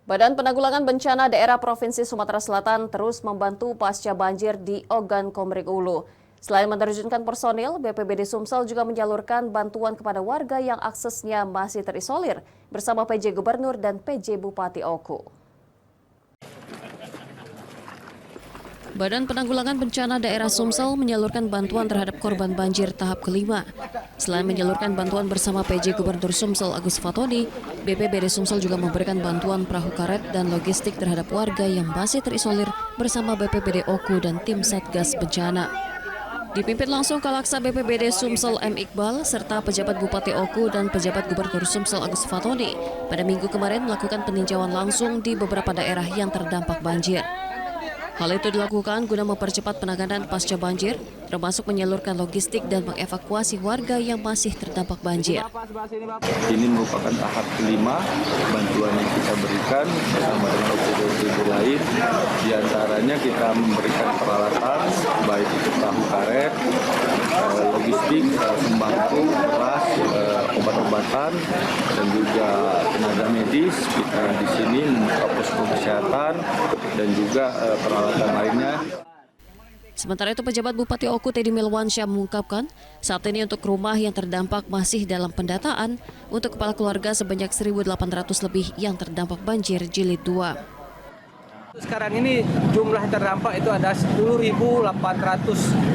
Badan Penanggulangan Bencana Daerah Provinsi Sumatera Selatan terus membantu pasca banjir di Ogan Komering Ulu. Selain menerjunkan personil, BPBD Sumsel juga menyalurkan bantuan kepada warga yang aksesnya masih terisolir bersama PJ Gubernur dan PJ Bupati Oku. Badan Penanggulangan Bencana Daerah Sumsel menyalurkan bantuan terhadap korban banjir tahap kelima. Selain menyalurkan bantuan bersama PJ Gubernur Sumsel Agus Fatoni, BPBD Sumsel juga memberikan bantuan perahu karet dan logistik terhadap warga yang masih terisolir bersama BPBD Oku dan tim Satgas Bencana. Dipimpin langsung Kalaksa BPBD Sumsel M. Iqbal serta pejabat Bupati Oku dan pejabat Gubernur Sumsel Agus Fatoni pada Minggu kemarin melakukan peninjauan langsung di beberapa daerah yang terdampak banjir. Hal itu dilakukan guna mempercepat penanganan pasca banjir, termasuk menyalurkan logistik dan mengevakuasi warga yang masih terdampak banjir. Ini merupakan tahap kelima bantuan yang kita berikan bersama dengan OPD lain. Di antaranya kita memberikan peralatan, baik itu perahu karet, logistik, sembako, beras, obat-obatan, dan juga tenaga medis. Kita di sini membuka posko kesehatan dan juga peralatan lainnya. Sementara itu pejabat Bupati Oku Teddy Milwansyah mengungkapkan saat ini untuk rumah yang terdampak masih dalam pendataan untuk kepala keluarga sebanyak 1.800 lebih yang terdampak banjir jilid 2. Sekarang ini jumlah terdampak itu ada 10.800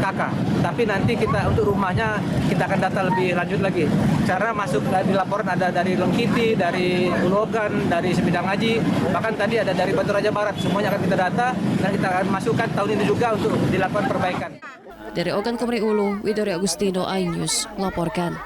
kakak. Tapi nanti kita untuk rumahnya kita akan data lebih lanjut lagi. Cara masuk di laporan ada dari Longkiti, dari Ulogan, dari Semidang Haji, bahkan tadi ada dari Batu Raja Barat. Semuanya akan kita data dan kita akan masukkan tahun ini juga untuk dilakukan perbaikan. Dari Ogan Komering Ulu, Widori Agustino, iNews melaporkan.